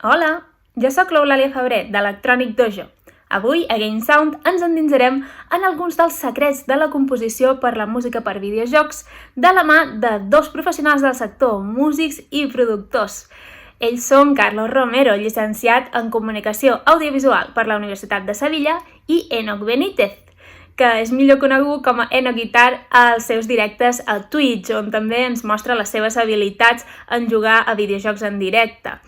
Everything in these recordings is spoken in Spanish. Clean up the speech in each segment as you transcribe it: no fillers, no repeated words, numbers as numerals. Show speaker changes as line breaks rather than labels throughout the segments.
Hola, jo sóc l'Eulàlia Febrer, d'Electronic Dojo. Avui, a Game Sound, ens endinsarem en alguns dels secrets de la composició per la música per videojocs de la mà de dos professionals del sector, músics i productors. Ells són Carlos Romero, llicenciat en Comunicació Audiovisual per la Universitat de Sevilla, i Enoch Benítez, que és millor conegut com a Enoch Guitar als seus directes a Twitch, on també ens mostra les seves habilitats en jugar a videojocs en directe.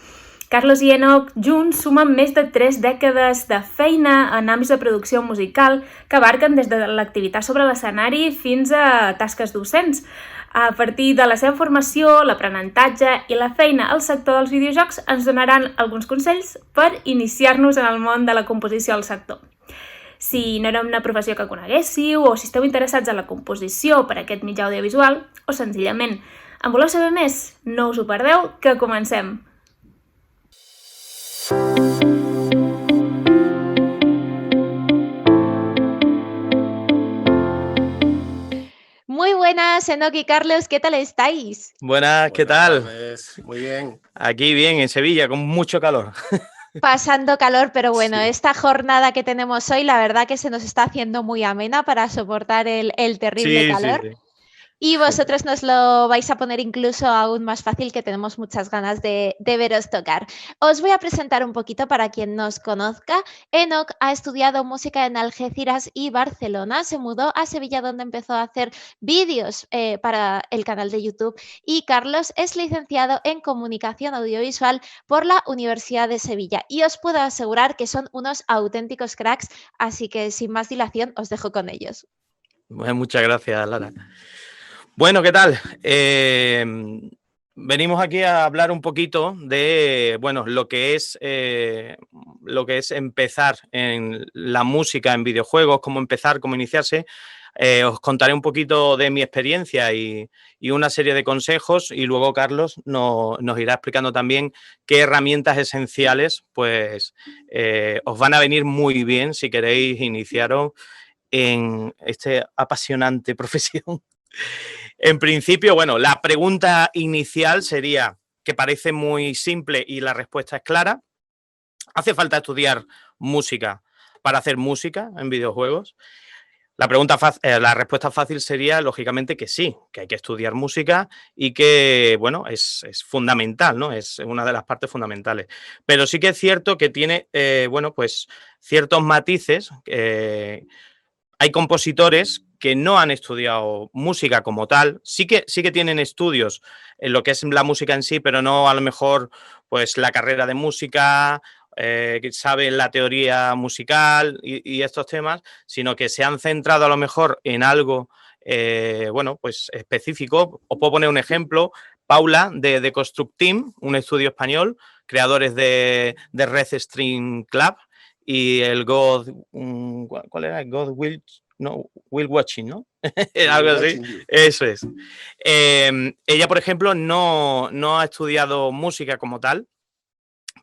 Carlos i Enoch junts sumen més de 3 dècades de feina en àmbits de producció musical que abarquen des de l'activitat sobre l'escenari fins a tasques docents. A partir de la seva formació, l'aprenentatge i la feina al sector dels videojocs ens donaran alguns consells per iniciar-nos en el món de la composició al sector. Si no era una professió que coneguéssiu o si esteu interessats en la composició per a aquest mitjà audiovisual o senzillament en voleu saber més, no us ho perdeu, que comencem!
Muy buenas, Enoch y Carlos, ¿qué tal estáis?
Buenas, ¿qué tal?
Tardes. Muy bien.
Aquí bien, en Sevilla, con mucho calor.
Pasando calor, pero bueno,
Sí.
esta jornada que tenemos hoy, la verdad que se nos está haciendo muy amena para soportar el terrible calor.
Sí.
Y vosotros nos lo vais a poner incluso aún más fácil, que tenemos muchas ganas de veros tocar. Os voy a presentar un poquito para quien nos conozca. Enoch ha estudiado música en Algeciras y Barcelona, se mudó a Sevilla donde empezó a hacer vídeos para el canal de YouTube, y Carlos es licenciado en Comunicación Audiovisual por la Universidad de Sevilla, y os puedo asegurar que son unos auténticos cracks, así que sin más dilación os dejo con ellos.
Bueno, muchas gracias, Lara. Bueno, ¿qué tal? Venimos aquí a hablar un poquito de, bueno, lo que es empezar en la música en videojuegos, cómo empezar, cómo iniciarse. Os contaré un poquito de mi experiencia y una serie de consejos, y luego Carlos nos irá explicando también qué herramientas esenciales pues, os van a venir muy bien si queréis iniciaros en esta apasionante profesión. En principio, bueno, la pregunta inicial sería, que parece muy simple y la respuesta es clara: ¿hace falta estudiar música para hacer música en videojuegos? La respuesta fácil sería, lógicamente, que sí, que hay que estudiar música y que, bueno, es fundamental, ¿no? Es una de las partes fundamentales. Pero sí que es cierto que tiene, bueno, pues ciertos matices. Hay compositores que no han estudiado música como tal, sí que tienen estudios en lo que es la música en sí, pero no a lo mejor pues la carrera de música, que saben la teoría musical y estos temas, sino que se han centrado a lo mejor en algo, bueno, pues específico. Os puedo poner un ejemplo: Paula de Construct Team, un estudio español, creadores de Red String Club, y el God, ¿cuál era? God Will, no, Will Watching, ¿no? Algo así. Eso es. Ella, por ejemplo, no ha estudiado música como tal,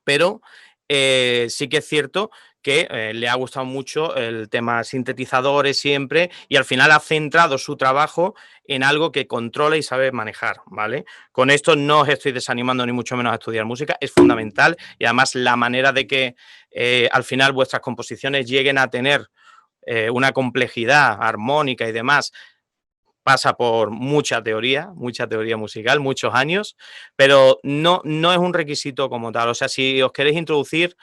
pero sí que es cierto que le ha gustado mucho el tema sintetizadores siempre, y al final ha centrado su trabajo en algo que controla y sabe manejar, ¿vale? Con esto no os estoy desanimando ni mucho menos a estudiar música, es fundamental, y además la manera de que al final vuestras composiciones lleguen a tener una complejidad armónica y demás pasa por mucha teoría musical, muchos años, pero no es un requisito como tal. O sea, si os queréis introducir,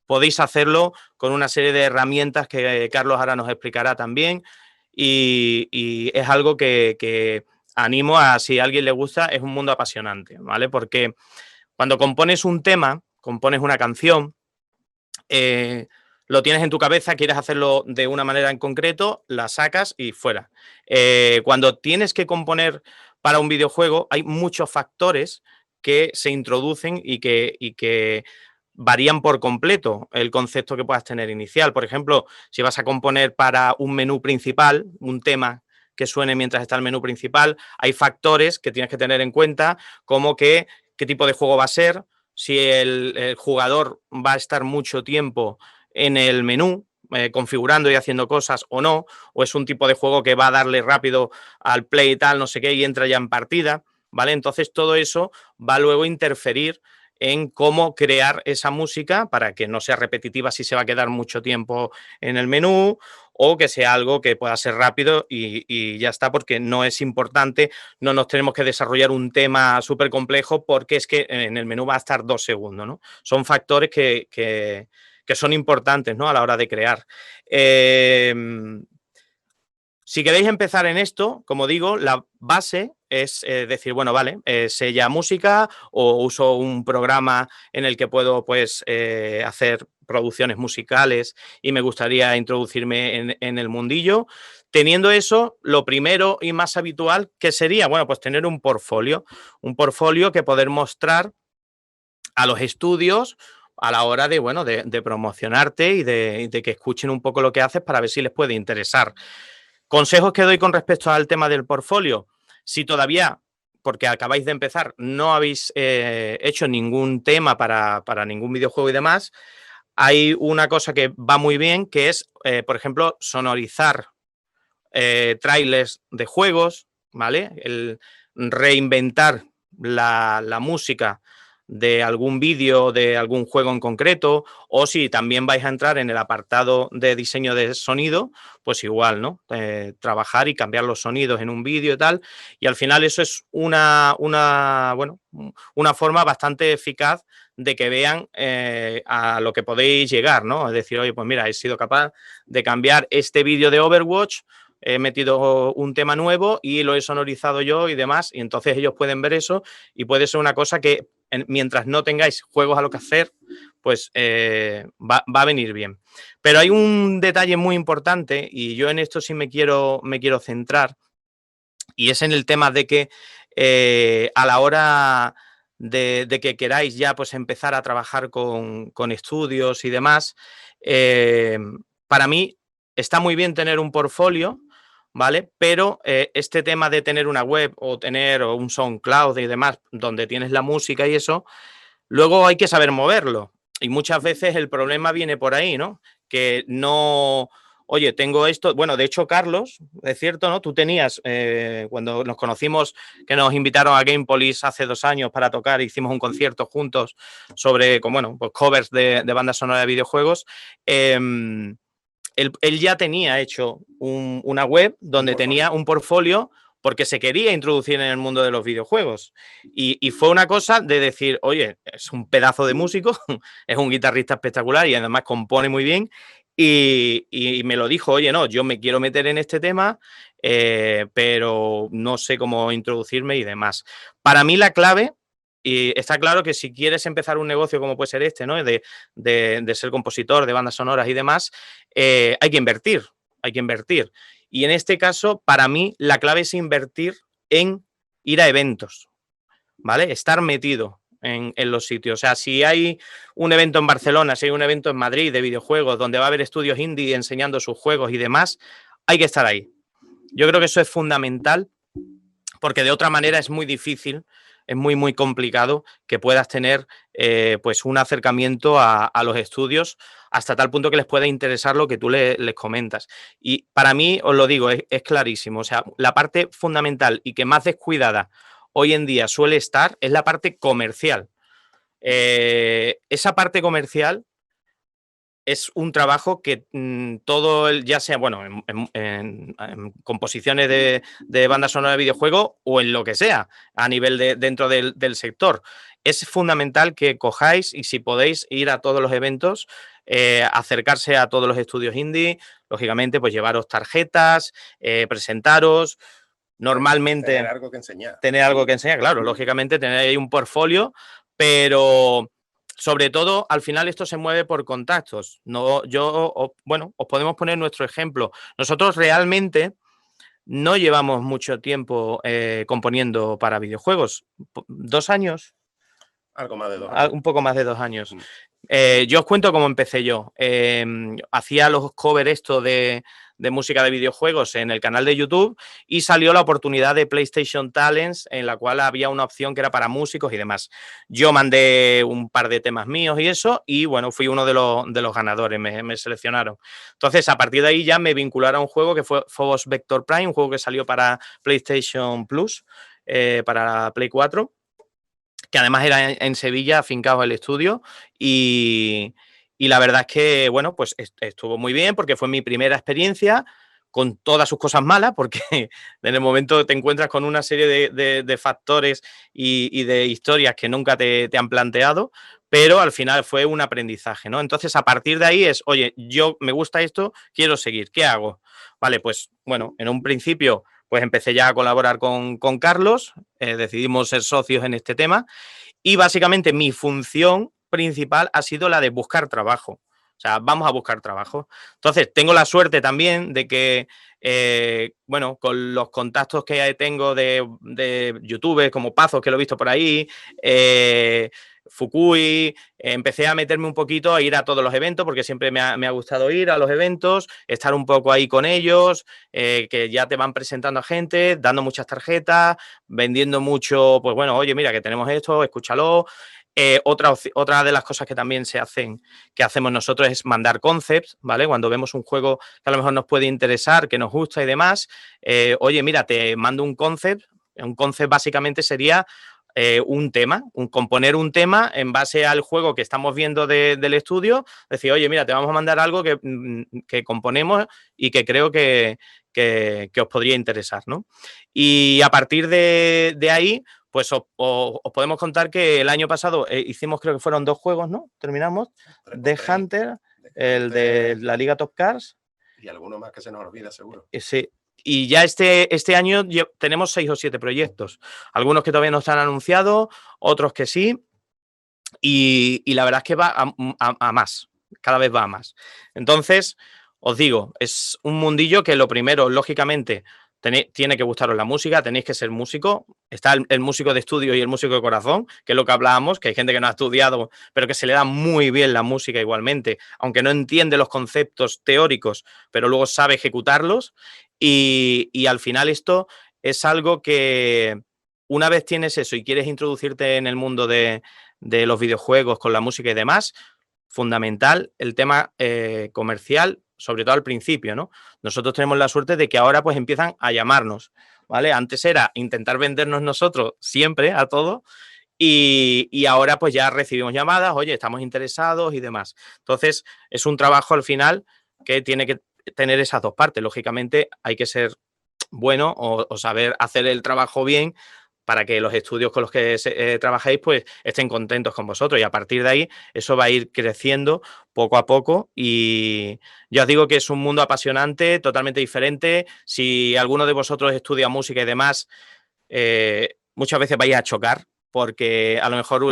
podéis hacerlo con una serie de herramientas que Carlos ahora nos explicará también, y es algo que animo a, si a alguien le gusta, es un mundo apasionante, ¿vale? Porque cuando compones un tema, compones una canción, lo tienes en tu cabeza, quieres hacerlo de una manera en concreto, la sacas y fuera. Cuando tienes que componer para un videojuego, hay muchos factores que se introducen y que varían por completo el concepto que puedas tener inicial. Por ejemplo, si vas a componer para un menú principal, un tema que suene mientras está el menú principal, hay factores que tienes que tener en cuenta, como qué tipo de juego va a ser, si el jugador va a estar mucho tiempo en el menú configurando y haciendo cosas o no, o es un tipo de juego que va a darle rápido al play y tal, no sé qué, y entra ya en partida, ¿vale? Entonces todo eso va luego a interferir en cómo crear esa música para que no sea repetitiva si se va a quedar mucho tiempo en el menú, o que sea algo que pueda ser rápido y ya está, porque no es importante, no nos tenemos que desarrollar un tema súper complejo porque es que en el menú va a estar 2 segundos, ¿no? Son factores que son importantes, ¿no? A la hora de crear. Si queréis empezar en esto, como digo, la base es decir, bueno, vale, sé ya música o uso un programa en el que puedo pues hacer producciones musicales y me gustaría introducirme en el mundillo. Teniendo eso, lo primero y más habitual, ¿qué sería? Bueno, pues tener un portfolio que poder mostrar a los estudios a la hora de, bueno, de promocionarte y de que escuchen un poco lo que haces para ver si les puede interesar. Consejos que doy con respecto al tema del portfolio. Si todavía, porque acabáis de empezar, no habéis hecho ningún tema para ningún videojuego y demás, hay una cosa que va muy bien, que es, por ejemplo, sonorizar trailers de juegos, ¿vale? El reinventar la música de algún vídeo, de algún juego en concreto, o si también vais a entrar en el apartado de diseño de sonido, pues igual, ¿no? Trabajar y cambiar los sonidos en un vídeo y tal, y al final eso es una forma bastante eficaz de que vean a lo que podéis llegar, ¿no? Es decir, oye, pues mira, he sido capaz de cambiar este vídeo de Overwatch, he metido un tema nuevo y lo he sonorizado yo y demás, y entonces ellos pueden ver eso y puede ser una cosa que mientras no tengáis juegos a lo que hacer, pues va a venir bien. Pero hay un detalle muy importante y yo en esto sí me quiero centrar, y es en el tema de que a la hora de que queráis ya pues empezar a trabajar con estudios y demás, para mí está muy bien tener un portfolio, ¿vale? Pero este tema de tener una web o tener un SoundCloud y demás, donde tienes la música y eso, luego hay que saber moverlo. Y muchas veces el problema viene por ahí, ¿no? Que no, oye, tengo esto. Bueno, de hecho, Carlos, es cierto, ¿no? Tú tenías, cuando nos conocimos, que nos invitaron a Gamepolis hace 2 años para tocar, hicimos un concierto juntos sobre, bueno, pues covers de bandas sonoras de videojuegos. Él ya tenía hecho una web donde tenía un portfolio porque se quería introducir en el mundo de los videojuegos. Y fue una cosa de decir, oye, es un pedazo de músico, es un guitarrista espectacular y además compone muy bien. Y me lo dijo, oye, no, yo me quiero meter en este tema, pero no sé cómo introducirme y demás. Para mí la clave, y está claro que si quieres empezar un negocio como puede ser este, ¿no? De ser compositor de bandas sonoras y demás, hay que invertir, hay que invertir. Y en este caso, para mí, la clave es invertir en ir a eventos, ¿vale? Estar metido en los sitios. O sea, si hay un evento en Barcelona, si hay un evento en Madrid de videojuegos, donde va a haber estudios indie enseñando sus juegos y demás, hay que estar ahí. Yo creo que eso es fundamental, porque de otra manera es muy difícil, es muy, muy complicado que puedas tener pues un acercamiento a los estudios hasta tal punto que les pueda interesar lo que tú les comentas. Y para mí, os lo digo, es clarísimo. O sea, la parte fundamental y que más descuidada hoy en día suele estar es la parte comercial. Esa parte comercial es un trabajo que todo ya sea, bueno, en composiciones de bandas sonoras de videojuego o en lo que sea, a nivel dentro del sector. Es fundamental que cojáis y si podéis ir a todos los eventos, acercarse a todos los estudios indie, lógicamente, pues llevaros tarjetas, presentaros. Normalmente
tener algo que enseñar.
Tener algo que enseñar, claro, lógicamente tener ahí un portfolio, pero sobre todo, al final esto se mueve por contactos. No, bueno, os podemos poner nuestro ejemplo. Nosotros realmente no llevamos mucho tiempo componiendo para videojuegos. 2 años.
Algo más de 2 años.
Un poco más de 2 años. Yo os cuento cómo empecé yo. Hacía los covers esto de música de videojuegos en el canal de YouTube y salió la oportunidad de PlayStation Talents, en la cual había una opción que era para músicos y demás. Yo mandé un par de temas míos y eso, y bueno, fui uno de los ganadores, me seleccionaron. Entonces, a partir de ahí ya me vincularon a un juego que fue Phobos Vector Prime, un juego que salió para PlayStation Plus. para Play 4, que además era en Sevilla, afincado el estudio, y la verdad es que, bueno, pues estuvo muy bien porque fue mi primera experiencia, con todas sus cosas malas, porque en el momento te encuentras con una serie de factores y de historias que nunca te han planteado, pero al final fue un aprendizaje, ¿no? Entonces, a partir de ahí es, oye, yo me gusta esto, quiero seguir, ¿qué hago? Vale, pues, bueno, en un principio, pues empecé ya a colaborar con Carlos, decidimos ser socios en este tema, y básicamente mi función principal ha sido la de buscar trabajo. O sea, vamos a buscar trabajo. Entonces, tengo la suerte también de que, bueno, con los contactos que tengo de youtubers como Pazos, que lo he visto por ahí, Fukui, empecé a meterme un poquito a ir a todos los eventos, porque siempre me ha gustado ir a los eventos, estar un poco ahí con ellos, que ya te van presentando a gente, dando muchas tarjetas, vendiendo mucho, pues bueno, oye, mira, que tenemos esto, escúchalo. Otra de las cosas que también que hacemos nosotros es mandar concepts, ¿vale? Cuando vemos un juego que a lo mejor nos puede interesar, que nos gusta y demás, oye, mira, te mando un concept. Un concept básicamente sería un tema, componer un tema en base al juego que estamos viendo del estudio, decir, oye, mira, te vamos a mandar algo que componemos y que creo que os podría interesar, ¿no? Y a partir de ahí, pues os podemos contar que el año pasado hicimos, creo que fueron 2 juegos, ¿no? Terminamos. The Hunter, el de la Liga Top Cars.
Y alguno más que se nos olvida, seguro.
Sí. Y ya este año tenemos 6 o 7 proyectos. Algunos que todavía no se han anunciado, otros que sí. Y la verdad es que va a más. Cada vez va a más. Entonces, os digo, es un mundillo que lo primero, lógicamente, tiene que gustaros la música, tenéis que ser músico. Está el músico de estudio y el músico de corazón, que es lo que hablábamos, que hay gente que no ha estudiado, pero que se le da muy bien la música igualmente, aunque no entiende los conceptos teóricos, pero luego sabe ejecutarlos. Y al final esto es algo que una vez tienes eso y quieres introducirte en el mundo de los videojuegos con la música y demás, fundamental el tema comercial, sobre todo al principio, ¿no? Nosotros tenemos la suerte de que ahora pues empiezan a llamarnos, ¿vale? Antes era intentar vendernos nosotros siempre a todo y ahora pues ya recibimos llamadas, oye, estamos interesados y demás. Entonces es un trabajo al final que tiene que tener esas dos partes. Lógicamente hay que ser bueno o saber hacer el trabajo bien para que los estudios con los que trabajéis pues estén contentos con vosotros, y a partir de ahí eso va a ir creciendo poco a poco, y ya os digo que es un mundo apasionante, totalmente diferente. Si alguno de vosotros estudia música y demás, muchas veces vais a chocar, porque a lo mejor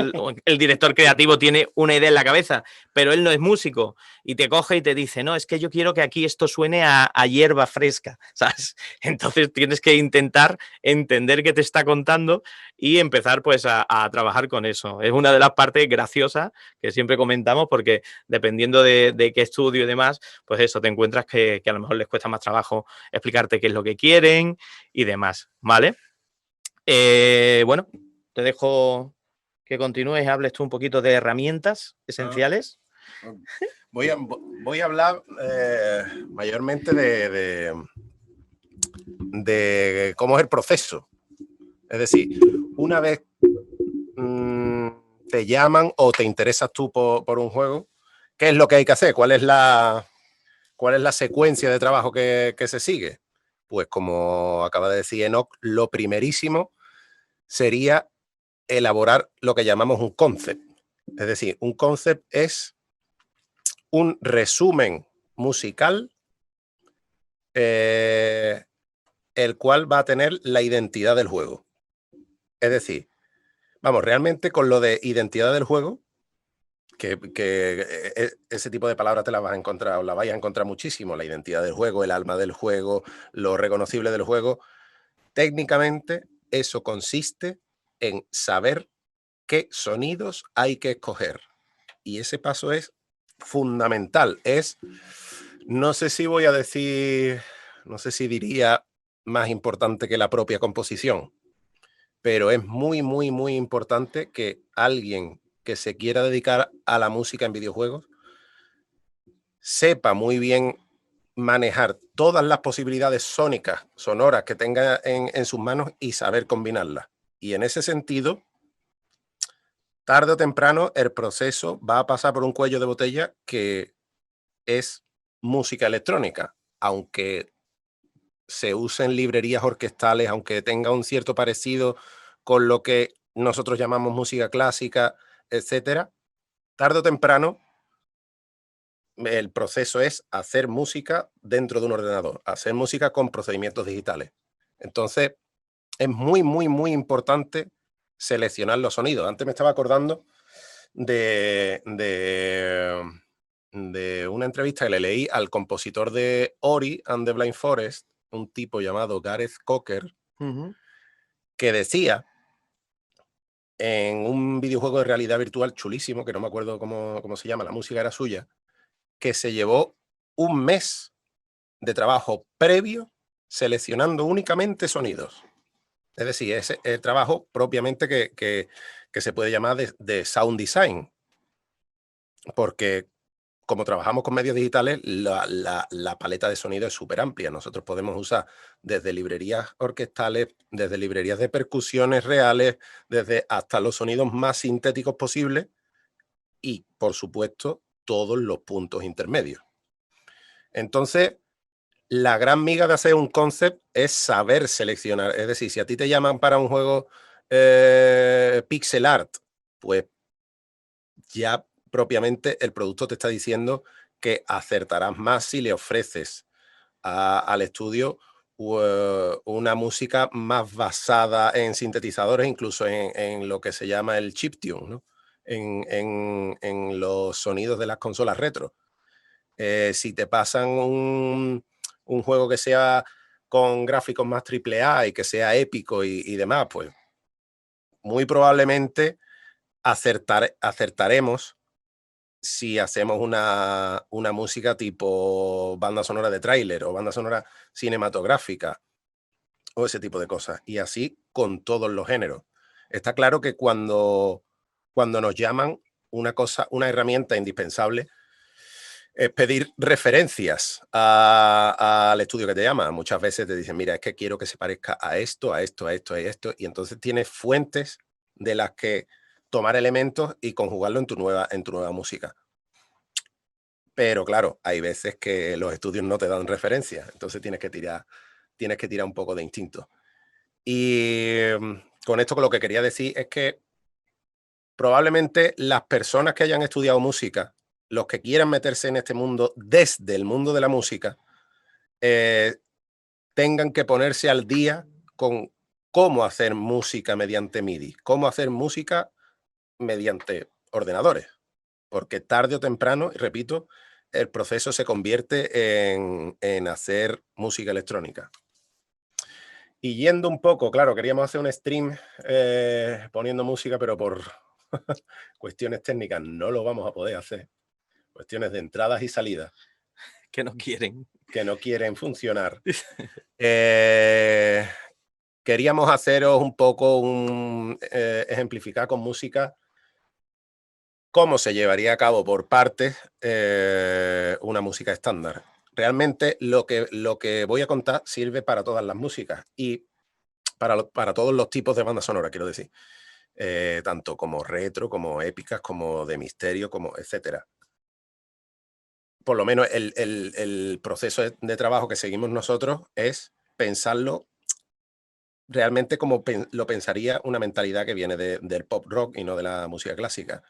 el director creativo tiene una idea en la cabeza, pero él no es músico, y te coge y te dice, no, es que yo quiero que aquí esto suene a hierba fresca, ¿sabes? Entonces tienes que intentar entender qué te está contando y empezar pues a trabajar con eso. Es una de las partes graciosas que siempre comentamos, porque dependiendo de qué estudio y demás, pues eso, te encuentras que a lo mejor les cuesta más trabajo explicarte qué es lo que quieren y demás, ¿vale? Bueno, te dejo que continúes, hables tú un poquito de herramientas esenciales.
Voy a hablar mayormente de cómo es el proceso. Es decir, una vez te llaman o te interesas tú por un juego, ¿qué es lo que hay que hacer? ¿Cuál es la secuencia de trabajo que se sigue? Pues como acaba de decir Enoch, lo primerísimo sería elaborar lo que llamamos un concept. Es decir, un concept es un resumen musical el cual va a tener la identidad del juego. Es decir, vamos, realmente con lo de identidad del juego, que ese tipo de palabras te la vas a encontrar, o la vais a encontrar muchísimo, la identidad del juego, el alma del juego, lo reconocible del juego. Técnicamente, eso consiste en saber qué sonidos hay que escoger. Y ese paso es fundamental. No sé si voy a decir, no sé si diría más importante que la propia composición, pero es muy, muy, muy importante que alguien que se quiera dedicar a la música en videojuegos sepa muy bien manejar todas las posibilidades sónicas, sonoras que tenga en sus manos y saber combinarlas. Y en ese sentido, tarde o temprano, el proceso va a pasar por un cuello de botella que es música electrónica, aunque se usen librerías orquestales, aunque tenga un cierto parecido con lo que nosotros llamamos música clásica, etcétera, tarde o temprano el proceso es hacer música dentro de un ordenador, hacer música con procedimientos digitales. Entonces, es muy, muy, muy importante seleccionar los sonidos. Antes me estaba acordando de una entrevista que le leí al compositor de Ori and the Blind Forest, un tipo llamado Gareth Cocker, que decía en un videojuego de realidad virtual chulísimo, que no me acuerdo cómo se llama, la música era suya, que se llevó un mes de trabajo previo seleccionando únicamente sonidos. Es decir, es el trabajo propiamente que se puede llamar de sound design, porque como trabajamos con medios digitales, la paleta de sonido es súper amplia. Nosotros podemos usar desde librerías orquestales, desde librerías de percusiones reales, desde hasta los sonidos más sintéticos posibles y, por supuesto, todos los puntos intermedios. Entonces, la gran miga de hacer un concept es saber seleccionar. Es decir, si a ti te llaman para un juego pixel art, pues ya propiamente el producto te está diciendo que acertarás más si le ofreces al estudio una música más basada en sintetizadores, incluso en lo que se llama el chiptune, ¿no? En los sonidos de las consolas retro. Si te pasan un juego que sea con gráficos más AAA y que sea épico y demás, pues muy probablemente acertaremos si hacemos una música tipo banda sonora de tráiler o banda sonora cinematográfica o ese tipo de cosas. Y así con todos los géneros. Está claro que cuando nos llaman, una herramienta indispensable es pedir referencias al estudio que te llama. Muchas veces te dicen, mira, es que quiero que se parezca a esto, a esto, a esto, a esto. Y entonces tienes fuentes de las que tomar elementos y conjugarlo en tu nueva música. Pero claro, hay veces que los estudios no te dan referencias, entonces tienes que tirar un poco de instinto. Y con esto lo que quería decir es que probablemente las personas que hayan estudiado música, los que quieran meterse en este mundo desde el mundo de la música, tengan que ponerse al día con cómo hacer música mediante MIDI, cómo hacer música mediante ordenadores, porque tarde o temprano, repito, el proceso se convierte en hacer música electrónica. Y yendo un poco, claro, queríamos hacer un stream poniendo música, pero por cuestiones técnicas no lo vamos a poder hacer. Cuestiones de entradas y salidas.
Que no quieren.
Que no quieren funcionar. Queríamos haceros un poco ejemplificar con música cómo se llevaría a cabo por partes una música estándar. Realmente lo que voy a contar sirve para todas las músicas y para todos los tipos de banda sonora, quiero decir. Tanto como retro, como épicas, como de misterio, como etcétera. Por lo menos el proceso de trabajo que seguimos nosotros es pensarlo realmente como lo pensaría una mentalidad que viene del pop rock y no de la música clásica.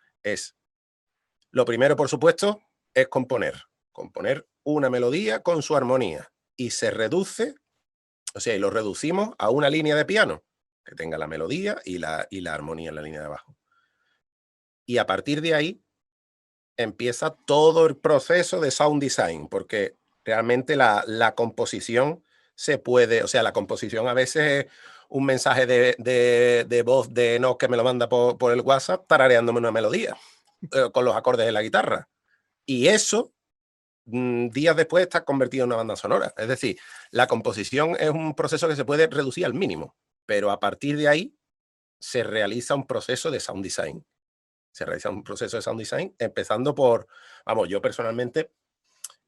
Lo primero, por supuesto, es componer una melodía con su armonía y se reduce, o sea, y lo reducimos a una línea de piano que tenga la melodía y la armonía en la línea de abajo. Y a partir de ahí empieza todo el proceso de sound design, porque realmente la composición se puede, o sea, la composición a veces es un mensaje de voz de Enoch que me lo manda por el WhatsApp tarareándome una melodía con los acordes de la guitarra. Y eso, días después, está convertido en una banda sonora. Es decir, la composición es un proceso que se puede reducir al mínimo, pero a partir de ahí se realiza un proceso de sound design. Se realiza un proceso de sound design empezando por, vamos, yo personalmente,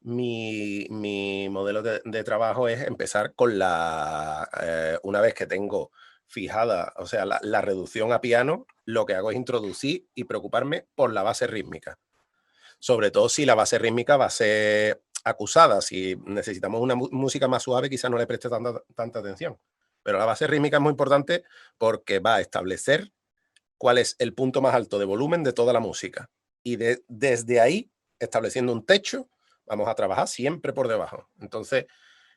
mi modelo de trabajo es empezar con una vez que tengo fijada, o sea, la reducción a piano, lo que hago es introducir y preocuparme por la base rítmica. Sobre todo si la base rítmica va a ser acusada. Si necesitamos una música más suave, quizás no le preste tanta atención. Pero la base rítmica es muy importante porque va a establecer cuál es el punto más alto de volumen de toda la música. Y desde ahí, estableciendo un techo, vamos a trabajar siempre por debajo. Entonces,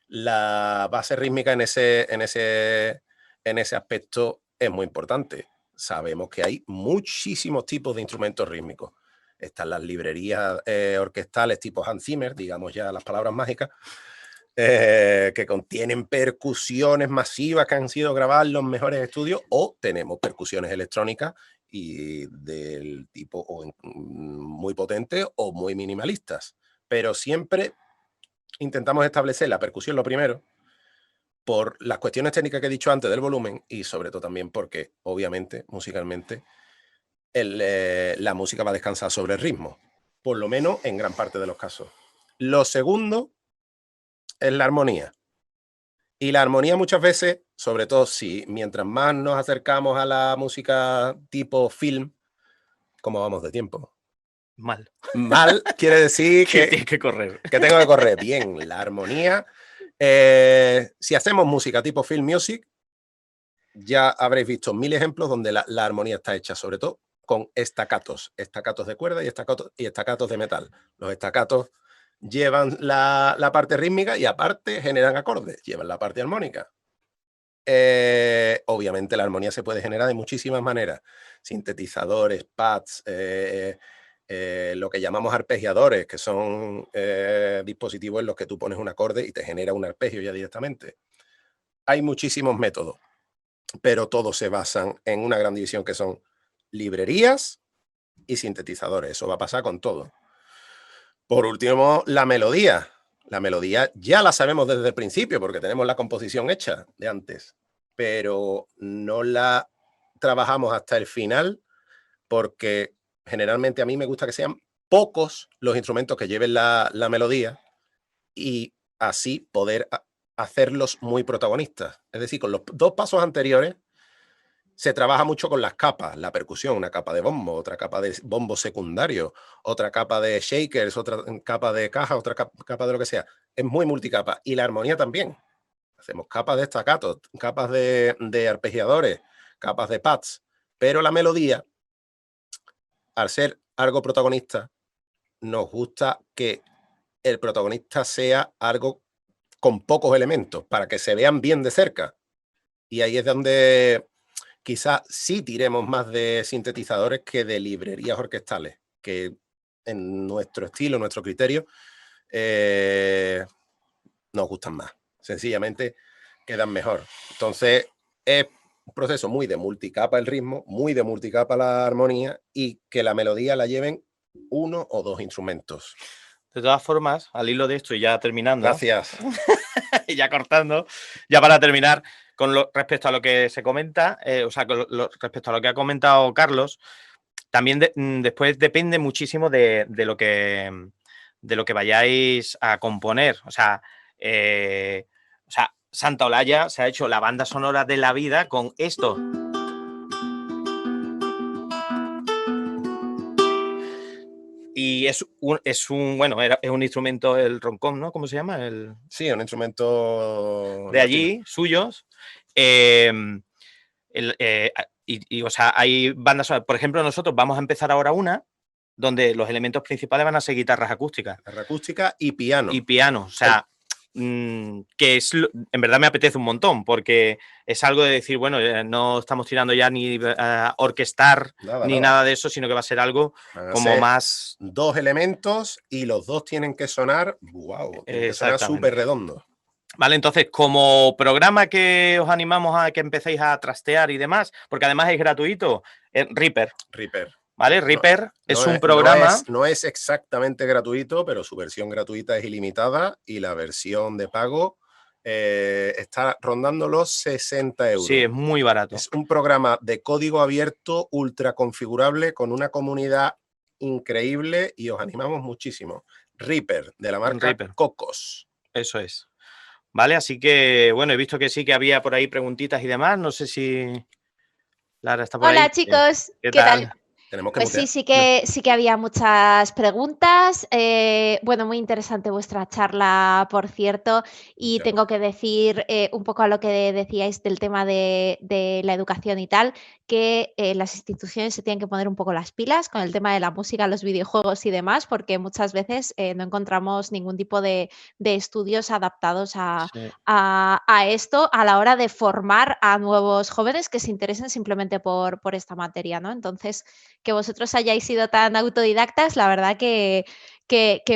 la base rítmica en ese aspecto es muy importante. Sabemos que hay muchísimos tipos de instrumentos rítmicos. Están las librerías orquestales tipo Hans Zimmer, digamos ya las palabras mágicas, que contienen percusiones masivas que han sido grabadas en los mejores estudios, o tenemos percusiones electrónicas y del tipo muy potentes o muy minimalistas. Pero siempre intentamos establecer la percusión lo primero, por las cuestiones técnicas que he dicho antes del volumen y sobre todo también porque, obviamente, musicalmente, la música va a descansar sobre el ritmo, por lo menos en gran parte de los casos. Lo segundo es la armonía. Y la armonía muchas veces, sobre todo si mientras más nos acercamos a la música tipo film, ¿cómo vamos de tiempo?
Mal.
Mal quiere decir
que tienes que correr.
Que tengo que correr. Bien, la armonía. Si hacemos música tipo film music, ya habréis visto 1000 ejemplos donde la armonía está hecha, sobre todo con estacatos de cuerda y estacatos de metal. Los estacatos llevan la parte rítmica y aparte generan acordes, llevan la parte armónica. Obviamente la armonía se puede generar de muchísimas maneras. Sintetizadores, pads, lo que llamamos arpegiadores, que son dispositivos en los que tú pones un acorde y te genera un arpegio ya directamente. Hay muchísimos métodos, pero todos se basan en una gran división que son librerías y sintetizadores. Eso va a pasar con todo. Por último, la melodía. La melodía ya la sabemos desde el principio porque tenemos la composición hecha de antes, pero no la trabajamos hasta el final porque generalmente a mí me gusta que sean pocos los instrumentos que lleven la melodía y así poder hacerlos muy protagonistas. Es decir, con los dos pasos anteriores se trabaja mucho con las capas, la percusión, una capa de bombo, otra capa de bombo secundario, otra capa de shakers, otra capa de caja, otra capa de lo que sea. Es muy multicapa. Y la armonía también. Hacemos capas de staccatos, capas de arpegiadores, capas de pads. Pero la melodía, al ser algo protagonista, nos gusta que el protagonista sea algo con pocos elementos para que se vean bien de cerca. Y ahí es donde quizás sí tiremos más de sintetizadores que de librerías orquestales, que en nuestro estilo, nuestro criterio, nos gustan más. Sencillamente quedan mejor. Entonces es un proceso muy de multicapa el ritmo, muy de multicapa la armonía y que la melodía la lleven uno o dos instrumentos.
De todas formas, al hilo de esto y ya terminando.
Gracias.
Y ya cortando, ya para terminar, respecto a lo que se comenta, respecto a lo que ha comentado Carlos, también después depende muchísimo de lo que vayáis a componer. O sea, Santa Olalla se ha hecho la banda sonora de la vida con esto. Y es un instrumento, el roncón, ¿no? ¿Cómo se llama?
Sí, un instrumento
de allí, suyos. Hay bandas sonoras. Por ejemplo, nosotros vamos a empezar ahora una donde los elementos principales van a ser guitarras acústicas.
Guitarra acústica y piano.
Y piano, o sea, que en verdad me apetece un montón, porque es algo de decir, bueno, no estamos tirando ya ni a orquestar nada de eso, sino que va a ser algo como más...
Dos elementos y los dos tienen que sonar, wow, tienen que sonar súper redondos.
Vale, entonces, como programa que os animamos a que empecéis a trastear y demás, porque además es gratuito, Reaper. ¿Vale? Reaper es un programa...
No es exactamente gratuito, pero su versión gratuita es ilimitada y la versión de pago está rondando los 60 euros.
Sí, es muy barato.
Es un programa de código abierto, ultra configurable, con una comunidad increíble y os animamos muchísimo. Reaper, de la marca
Reaper.
Cocos.
Eso es. Vale, así que, bueno, he visto que sí que había por ahí preguntitas y demás. No sé si Lara está por ahí.
Hola chicos,
¿Qué
¿qué
tal?
tal?
Tenemos que
Pues sí,
mutear.
sí que había muchas preguntas. Bueno, muy interesante vuestra charla, por cierto. Y
Ya.
tengo que decir un poco a lo que decíais del tema de la educación y tal, que las instituciones se tienen que poner un poco las pilas con el tema de la música, los videojuegos y demás, porque muchas veces no encontramos ningún tipo de estudios adaptados
Sí.
a esto a la hora de formar a nuevos jóvenes que se interesen simplemente por esta materia, ¿no? Entonces, que vosotros hayáis sido tan autodidactas, la verdad que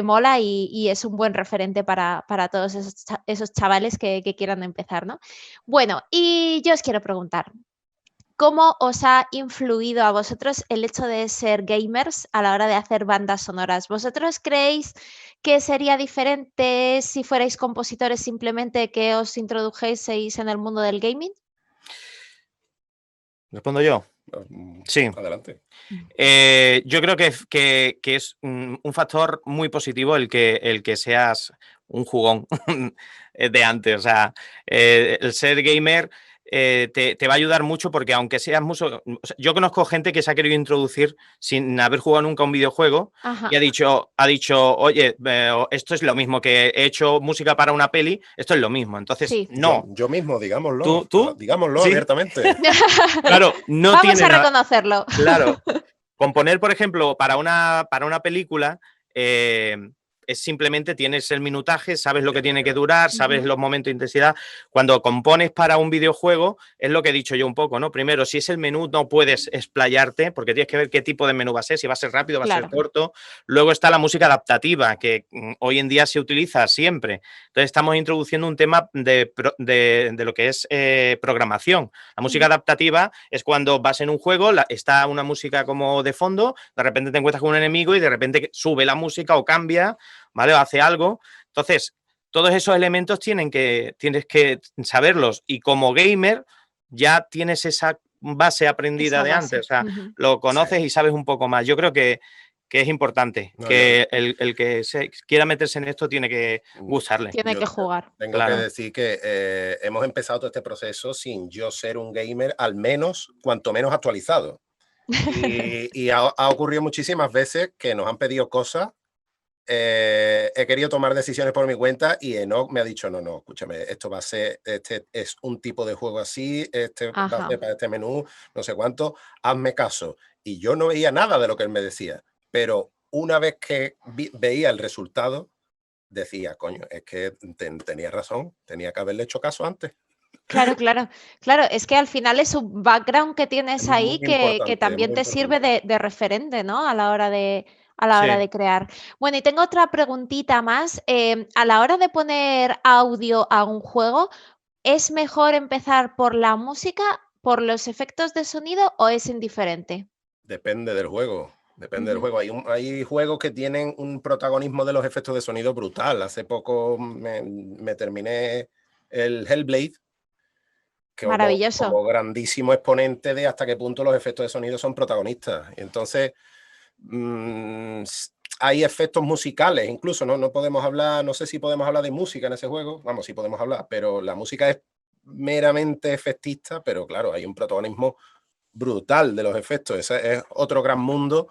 mola y es un buen referente para todos esos chavales que quieran empezar, ¿no? Bueno, y yo os quiero preguntar, ¿cómo os ha influido a vosotros el hecho de ser gamers a la hora de hacer bandas sonoras? ¿Vosotros creéis que sería diferente si fuerais compositores simplemente que os introdujeseis en el mundo del gaming?
¿Respondo yo? Sí.
Adelante.
Yo creo que es un factor muy positivo el que seas un jugón de antes. O sea, el ser gamer te va a ayudar mucho porque aunque seas mucho... O sea, yo conozco gente que se ha querido introducir sin haber jugado nunca un videojuego
Ajá.
y ha dicho, oye, esto es lo mismo que he hecho música para una peli, esto es lo mismo. Entonces,
Sí.
no.
Yo mismo, digámoslo.
¿Tú?
Digámoslo
Sí.
abiertamente.
Claro, no
Vamos
tiene
a
nada...
reconocerlo.
Claro. Componer, por ejemplo, para una película, es simplemente tienes el minutaje, sabes lo que tiene que durar, sabes los momentos de intensidad. Cuando compones para un videojuego, es lo que he dicho yo un poco, ¿no? Primero, si es el menú, no puedes explayarte, porque tienes que ver qué tipo de menú va a ser, si va a ser rápido, va a ser corto. Luego está la música adaptativa, que hoy en día se utiliza siempre. Entonces, estamos introduciendo un tema de lo que es programación. La música adaptativa es cuando vas en un juego, está una música como de fondo, de repente te encuentras con un enemigo y de repente sube la música o cambia, ¿vale? O hace algo. Entonces, todos esos elementos tienes que saberlos y como gamer ya tienes esa base aprendida
Esa
de
base.
antes, o sea, lo conoces y sabes un poco más. Yo creo que es importante,
No,
que el que quiera meterse en esto tiene que gustarle.
Tiene que jugar.
Tengo
Claro.
que decir que hemos empezado todo este proceso sin yo ser un gamer, al menos, cuanto menos actualizado. Y ha ocurrido muchísimas veces que nos han pedido cosas. He querido tomar decisiones por mi cuenta y Enoch me ha dicho, no, escúchame, esto va a ser, este es un tipo de juego así, este va a ser para este menú, no sé cuánto, hazme caso. Y yo no veía nada de lo que él me decía, pero una vez que veía el resultado, decía, coño, es que tenía razón, tenía que haberle hecho caso antes.
Claro, es que al final es un background que tienes
Es
ahí
muy
que
importante,
también
muy
te sirve
importante.
de referente, ¿no? A la hora de
Sí.
crear. Bueno, y tengo otra preguntita más. A la hora de poner audio a un juego, ¿es mejor empezar por la música, por los efectos de sonido o es indiferente?
Depende del juego. Depende del juego. Hay juegos que tienen un protagonismo de los efectos de sonido brutal. Hace poco me terminé el Hellblade, que
Maravilloso.
como grandísimo exponente de hasta qué punto los efectos de sonido son protagonistas. Y entonces, hay efectos musicales, incluso, ¿no? No podemos hablar, no sé si podemos hablar de música en ese juego. Vamos, sí podemos hablar, pero la música es meramente efectista, pero claro, hay un protagonismo brutal de los efectos. Ese es otro gran mundo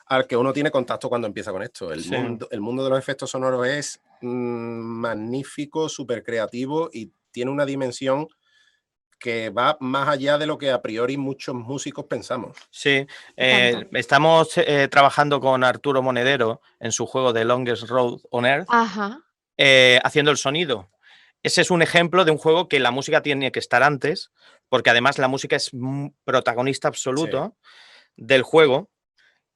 al que uno tiene contacto cuando empieza con esto. El mundo de los efectos sonoros es magnífico, súper creativo y tiene una dimensión que va más allá de lo que a priori muchos músicos pensamos.
Sí, estamos trabajando con Arturo Monedero en su juego The Longest Road on Earth, haciendo el sonido. Ese es un ejemplo de un juego que la música tiene que estar antes, porque además la música es protagonista absoluto del juego.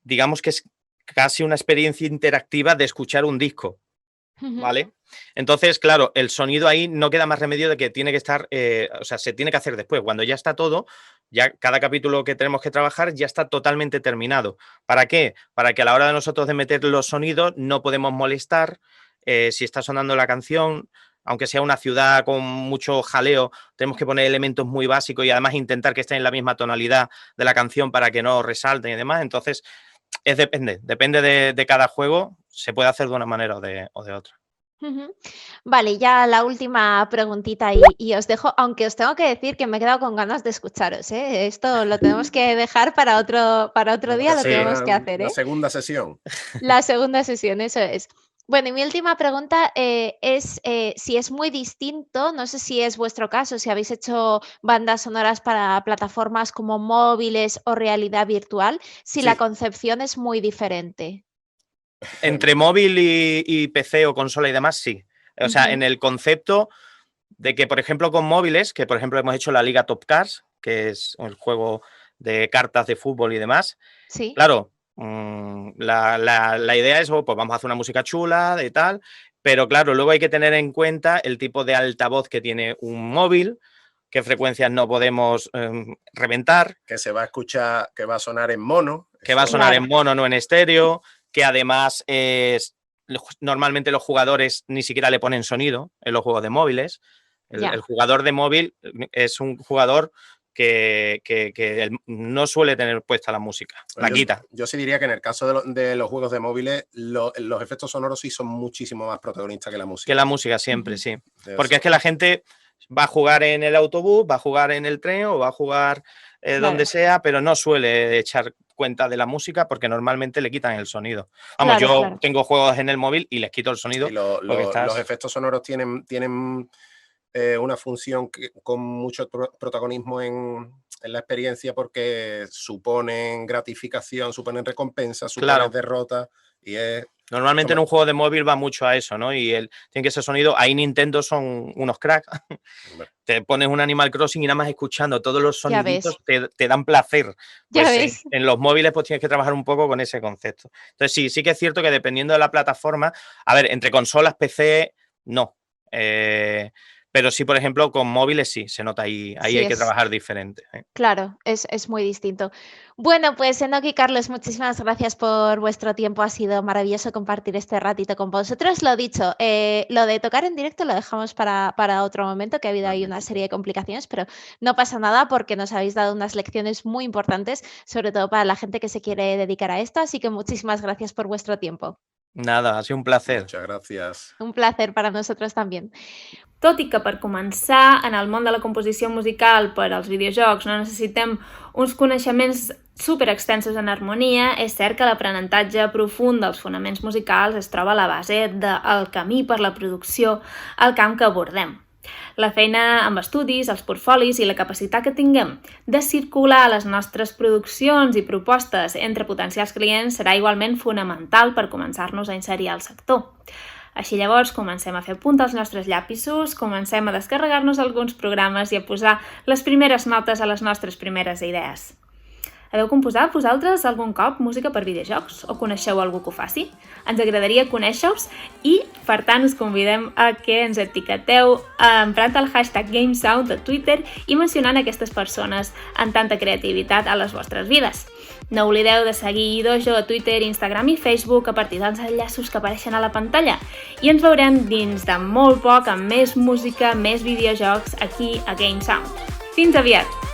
Digamos que es casi una experiencia interactiva de escuchar un disco, ¿vale? Entonces, claro, el sonido ahí no queda más remedio de que tiene que estar, o sea, se tiene que hacer después. Cuando ya está todo, ya cada capítulo que tenemos que trabajar ya está totalmente terminado. ¿Para qué? Para que a la hora de nosotros de meter los sonidos no podemos molestar. Si está sonando la canción, aunque sea una ciudad con mucho jaleo, tenemos que poner elementos muy básicos y además intentar que estén en la misma tonalidad de la canción para que no resalten y demás. Entonces, depende de cada juego, se puede hacer de una manera o de otra.
Vale, ya la última preguntita y os dejo, aunque os tengo que decir que me he quedado con ganas de escucharos, ¿eh? Esto lo tenemos que dejar para otro día, lo tenemos que hacer, ¿eh?
La segunda sesión.
La segunda sesión, eso es. Bueno, y mi última pregunta es si es muy distinto, no sé si es vuestro caso, si habéis hecho bandas sonoras para plataformas como móviles o realidad virtual, si la concepción es muy diferente.
Entre móvil y PC o consola y demás, sí. O sea, en el concepto de que, por ejemplo, con móviles, que por ejemplo hemos hecho la Liga Top Cars, que es el juego de cartas de fútbol y demás.
Sí.
Claro, la idea es, pues vamos a hacer una música chula y tal, pero claro, luego hay que tener en cuenta el tipo de altavoz que tiene un móvil, qué frecuencias no podemos reventar.
Que se va a escuchar, que va a sonar en mono.
Que va a sonar en mono, no en estéreo, que además normalmente los jugadores ni siquiera le ponen sonido en los juegos de móviles. El jugador de móvil es un jugador que no suele tener puesta la música, quita.
Yo sí diría que en el caso de los juegos de móviles, los efectos sonoros sí son muchísimo más protagonistas que la música.
Que la música siempre, sí. Porque es que la gente va a jugar en el autobús, va a jugar en el tren o va a jugar donde sea, pero no suele echar cuenta de la música porque normalmente le quitan el sonido. Vamos, yo tengo juegos en el móvil y les quito el sonido.
Y los efectos sonoros tienen una función con mucho protagonismo en la experiencia porque suponen gratificación, suponen recompensa, suponen derrota y es...
Normalmente en un juego de móvil va mucho a eso, ¿no? Y tiene que ser sonido. Ahí Nintendo son unos cracks. Te pones un Animal Crossing y nada más escuchando todos los soniditos te dan placer. Pues en los móviles pues tienes que trabajar un poco con ese concepto. Entonces sí que es cierto que dependiendo de la plataforma, a ver, entre consolas, PC, no. Pero sí, por ejemplo, con móviles sí, se nota ahí hay que trabajar diferente.
Claro, es muy distinto. Bueno, pues Enoc y Carlos, muchísimas gracias por vuestro tiempo. Ha sido maravilloso compartir este ratito con vosotros. Lo dicho, lo de tocar en directo lo dejamos para otro momento, que ha habido ahí una serie de complicaciones, pero no pasa nada porque nos habéis dado unas lecciones muy importantes, sobre todo para la gente que se quiere dedicar a esto. Así que muchísimas gracias por vuestro tiempo.
Nada, ha sido un placer.
Muchas gracias.
Un placer para nosotros también.
Tot i que per començar en el món de la composició musical per als videojocs no necessitem uns coneixements superextensos en harmonia, és cert que l'aprenentatge profund dels fonaments musicals es troba a la base del camí per la producció al camp que abordem. La feina amb estudis, els portfolis i la capacitat que tinguem de circular les nostres produccions i propostes entre potencials clients serà igualment fonamental per començar-nos a inserir al sector. Així llavors comencem a fer punta als nostres llapisos, comencem a descarregar-nos alguns programes i a posar les primeres notes a les nostres primeres idees. Haveu composat vosaltres algun cop música per videojocs o coneixeu algú que ho faci? Ens agradaria conèixer-vos i, per tant, us convidem a que ens etiqueteu emprant el hashtag GameSound a Twitter i mencionant aquestes persones amb tanta creativitat a les vostres vides. No oblideu de seguir Dojo a Twitter, Instagram i Facebook a partir dels enllaços que apareixen a la pantalla i ens veurem dins de molt poc amb més música, més videojocs aquí a GameSound. Fins aviat!